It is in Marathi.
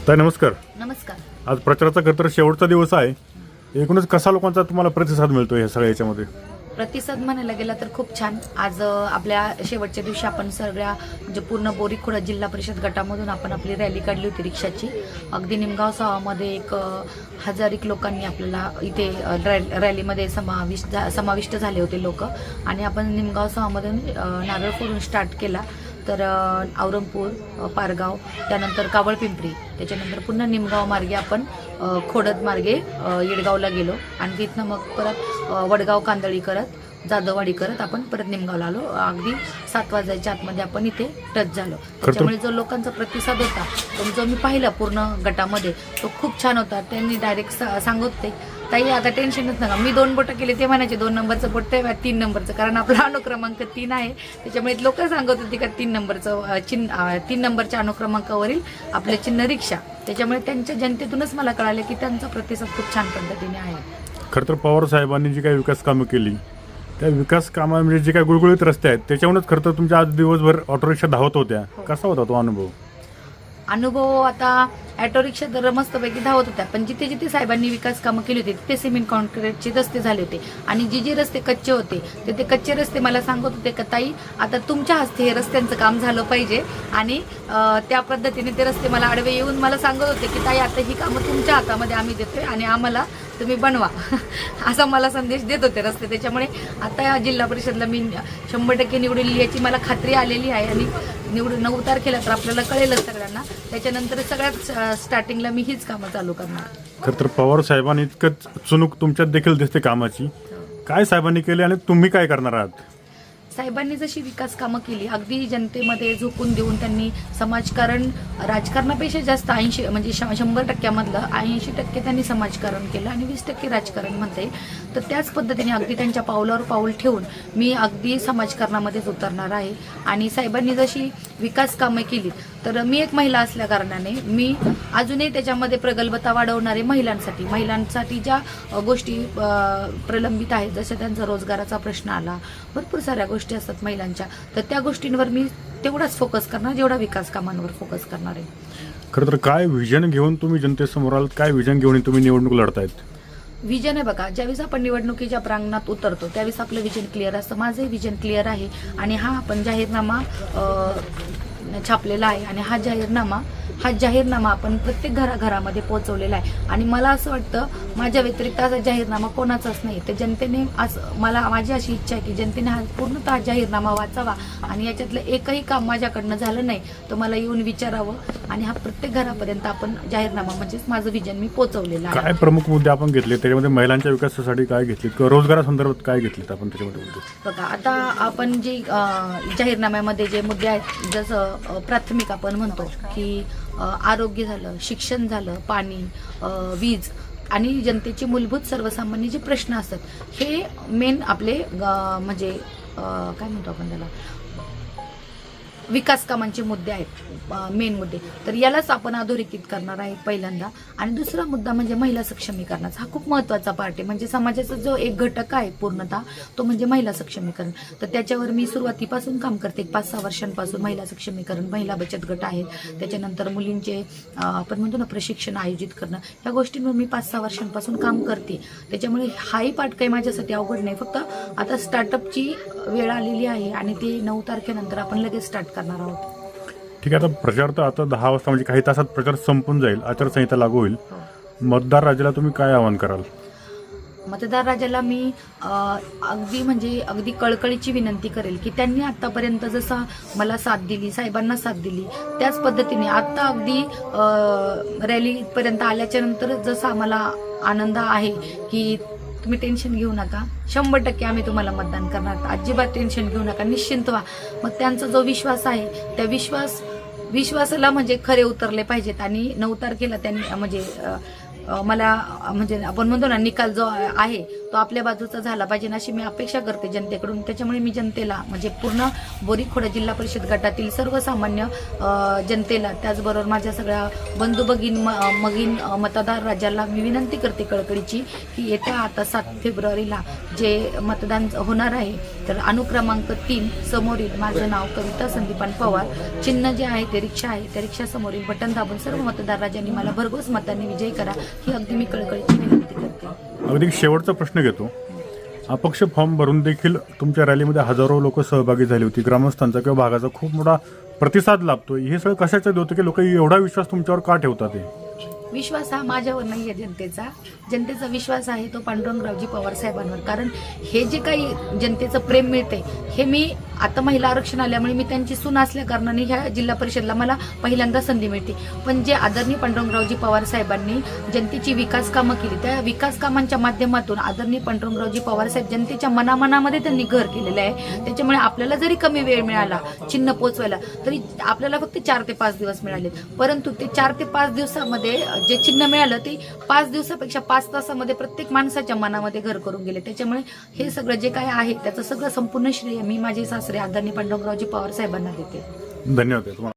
ताई नमस्कार. नमस्कार. आज प्रचाराचा खरं तर शेवटचा दिवस आहे. एकूणच कसा लोकांचा तुम्हाला प्रतिसाद मिळतो या सगळ्या याच्यामध्ये? प्रतिसाद म्हणायला गेला तर खूप छान. आज आपल्या शेवटच्या दिवशी आपण सगळ्या म्हणजे पूर्ण बोरीखोडा जिल्हा परिषद गटामधून आपण आपली रॅली काढली होती रिक्षाची. अगदी निमगाव सावामध्ये 1000 लोकांनी आपल्याला इथे रॅलीमध्ये समाविष्ट झाले होते लोक. आणि आपण निमगाव सावामधून नारळ फोडून स्टार्ट केला. तर औरंगपूर, पारगाव, त्यानंतर कावळपिंपरी, त्याच्यानंतर पुन्हा निमगाव मार्गे आपण खोडद मार्गे येडगावला गेलो. आणि तिथनं मग परत वडगाव कांदळी करत जाधववाडी करत आपण परत निमगावला आलो. अगदी 7 वाजायच्या आतमध्ये आपण इथे टच झालो. त्याच्यामुळे जो लोकांचा प्रतिसाद होता तो जो मी पाहिला पूर्ण गटामध्ये तो खूप छान होता. त्यांनी डायरेक्ट सांगत होते, ताई आता टेन्शनच नका. मी 2 बोटं केले ते म्हणायचे 2 नंबरचं बोट आहे 3 नंबरचं, कारण आपला अनुक्रमांक 3 आहे. त्याच्यामुळे लोक सांगत होते का 3 नंबरचं चिन्ह 3 नंबरच्या अनुक्रमांकावरील आपलं चिन्ह रिक्षा. त्याच्यामुळे त्यांच्या जनतेतूनच मला कळाले की त्यांचा प्रतिसाद खूप छान पद्धतीने आहे. खरं तर पवार साहेबांनी जी काही विकास कामं केली त्या विकास कामामध्ये जे काही गुळगुळीत रस्ते आहेत त्याच्यावरूनच खरं तर तुमच्या आज दिवसभर ऑटो रिक्षा धावत होत्या. कसा होता तो अनुभव? आता ऑटो रिक्षा तर मस्तपैकी धावत होत्या, पण जिथे जिथे साहेबांनी विकास कामं केली होती तिथे सिमेंट कॉन्क्रीटचे रस्ते झाले होते. आणि जे रस्ते कच्चे होते ते कच्चे रस्ते मला सांगत होते का ताई आता तुमच्या हस्ते हे रस्त्यांचं काम झालं पाहिजे. आणि त्या पद्धतीने ते रस्ते मला आडवे येऊन मला सांगत होते की ताई आता ही कामं तुमच्या हातामध्ये आम्ही देतोय आणि आम्हाला तुम्ही बनवा असा मला संदेश देत होते रस्ते. त्याच्यामुळे आता जिल्हा परिषदला मी 100% निवडून याची मला खात्री आलेली आहे. आणि निवडून 9 तारखेला तर आपल्याला कळेलच सगळ्यांना. त्याच्यानंतर सगळ्यात स्टार्टिंगला मी हीच कामं चालू करणार. खरं तर पवार साहेबांनी इतकंच चुणूक तुमच्यात देखील दिसते कामाची. काय साहेबांनी केले आणि तुम्ही काय करणार आहात? साहेबांनी जशी विकास कामं केली अगदी जनतेमध्ये झोकून देऊन त्यांनी समाजकारण राजकारणापेक्षा जास्त 80 म्हणजे 100% मधलं 80% त्यांनी समाजकारण केलं आणि 20% राजकारण म्हणता येईल. तर त्याच पद्धतीने अगदी त्यांच्या पावलावर पाऊल ठेवून मी अगदी समाजकारणामध्येच उतरणार आहे. आणि साहेबांनी जशी विकास कामं केली तर मी एक महिला असल्या कारणाने मी अजूनही त्याच्यामध्ये प्रगल्भता वाढवणारे महिलांसाठी ज्या गोष्टी प्रलंबित आहेत, जसं त्यांचा रोजगाराचा प्रश्न आला, भरपूर साऱ्या गोष्टी असतात महिलांच्या, तर त्या गोष्टींवर मी तेवढाच फोकस करणार जेवढा विकास कामांवर फोकस करणार आहे. खरं तर काय व्हिजन घेऊन तुम्ही जनतेसमोर आलात? काय व्हिजन घेऊन तुम्ही निवडणूक लढतायत? विजन आहे बघा, ज्यावेळेस आपण निवडणुकीच्या प्रांगणात उतरतो त्यावेळेस आपलं विजन क्लिअर असतं. माझंही विजन क्लिअर आहे. आणि हा आपण जाहीरनामा छापलेला आहे. आणि हा जाहीरनामा आपण प्रत्येक घराघरामध्ये पोहोचवलेला आहे. आणि मला असं वाटतं माझ्या व्यतिरिक्त असा जाहीरनामा कोणाचाच नाही. तर जनतेने माझी अशी इच्छा आहे की जनतेने हा पूर्णतः जाहीरनामा वाचावा. आणि याच्यातलं एकही काम माझ्याकडनं झालं नाही तर मला येऊन विचारावं. आणि हा प्रत्येक घरापर्यंत आपण जाहीरनामा म्हणजेच माझं विजन मी पोहोचवलेलं आहे. काय प्रमुख मुद्दे आपण घेतले त्याच्यामध्ये? महिलांच्या विकासासाठी काय घेतले किंवा रोजगारासंदर्भात काय घेतलेत आपण त्याच्यामध्ये मुद्दे? बघा, आता आपण जे जाहीरनाम्यामध्ये जे मुद्दे आहेत, जसं प्राथमिक आपण म्हणतो की आरोग्य झालं, शिक्षण झालं, पाणी, वीज आणि जनतेचे मूलभूत सर्वसामान्य जे प्रश्न असतात हे मेन आपले म्हणजे काय म्हणतो आपण त्याला विकास कामांचे मुद्दे आहेत, मेन मुद्दे. तर यालाच आपण अधोरेखित करणार आहे पहिल्यांदा. आणि दुसरा मुद्दा म्हणजे महिला सक्षमीकरणाचा. हा खूप महत्त्वाचा पार्ट आहे. म्हणजे समाजाचा जो एक घटक आहे पूर्णतः तो म्हणजे महिला सक्षमीकरण. तर त्याच्यावर मी सुरुवातीपासून काम करते. 5-6 वर्षांपासून महिला सक्षमीकरण, महिला बचत गट आहेत, त्याच्यानंतर मुलींचे आपण म्हणतो ना प्रशिक्षण आयोजित करणं, ह्या गोष्टींवर मी 5-6 वर्षांपासून काम करते. त्याच्यामुळे हाही पार्ट काही माझ्यासाठी अवघड नाही. फक्त आता स्टार्टअपची वेळ आलेली आहे आणि ते 9 तारखेनंतर आपण लगेच स्टार्ट करणार आहोत. ठीक आहे. आता प्रचार तर आता 10 वाजता म्हणजे काही तासात प्रचार संपून जाईल, आचारसंहिता लागू होईल. मतदार राजाला तुम्ही काय आवाहन कराल? मतदार राजाला मी अगदी कळकळीची विनंती करेल की त्यांनी आतापर्यंत जसा मला साथ दिली, साहेबांना साथ दिली, त्याच पद्धतीने आता अगदी रॅलीपर्यंत आल्याच्या नंतर जसा आम्हाला आनंद आहे की तुम्ही टेन्शन घेऊ नका, 100% आम्ही तुम्हाला मतदान करणार, अजिबात टेन्शन घेऊ नका, निश्चिंत व्हा. मग त्यांचा जो विश्वास आहे त्या विश्वासाला म्हणजे खरे उतरले पाहिजेत. आणि 9 तारखेला त्यांनी म्हणजे मला म्हणजे आपण म्हणतो ना निकाल जो आहे तो आपल्या बाजूचा झाला पाहिजे अशी मी अपेक्षा करते जनतेकडून. त्याच्यामुळे मी जनतेला म्हणजे पूर्ण बोरीखोडा जिल्हा परिषद गटातील सर्वसामान्य जनतेला, त्याचबरोबर माझ्या सगळ्या बंधू भगिन मतदार राजाला मी विनंती करते कळकळीची की येत्या आता 7 फेब्रुवारीला जे मतदान होणार आहे तर अनुक्रमांक 3 समोरील माझं नाव कविता संदीपान पवार, चिन्ह जे आहे ते रिक्षा आहे, त्या रिक्षा समोरील बटन दाबून सर्व मतदार राजांनी मला भरघोस मतांनी विजयी करा ही अगदी मी कळकळीची विनंती करते. अगदी शेवटचा प्रश्न घेतो. अपक्ष फॉर्म भरून देखील तुमच्या रॅलीमध्ये हजारो लोक सहभागी झाली होती. ग्रामस्थांचा किंवा भागाचा खूप मोठा प्रतिसाद लाभतो. हे सगळं कशाचं होतं की लोक एवढा विश्वास तुमच्यावर का ठेवतात? ते विश्वास हा माझ्यावर नाही आहे जनतेचा विश्वास आहे तो पांडुरंगरावजी पवार साहेबांवर. कारण हे जे काही जनतेचं प्रेम मिळते हे मी आता महिला आरक्षण आल्यामुळे मी त्यांची सून असल्या कारणाने ह्या जिल्हा परिषदला मला पहिल्यांदा संधी मिळते. पण जे आदरणीय पांडुरंगरावजी पवार साहेबांनी जनतेची विकास कामं केली त्या विकास कामांच्या माध्यमातून आदरणीय पांडुरंगरावजी पवार साहेब जनतेच्या मनामनामध्ये त्यांनी घर केलेलं आहे. त्याच्यामुळे आपल्याला जरी कमी वेळ मिळाला चिन्ह पोचवायला तरी आपल्याला फक्त 4 ते 5 दिवस मिळाले, परंतु ते 4 ते 5 दिवसामध्ये जे चिन्ह मिळालं ते 5 दिवसापेक्षा 5 तासामध्ये प्रत्येक माणसाच्या मनामध्ये घर करून गेले. त्याच्यामुळे हे सगळं जे काय आहे त्याचं सगळं संपूर्ण श्रेय मी माझे सासरे आदरणीय पांडुरंगरावजी पवार साहेबांना देते. धन्यवाद.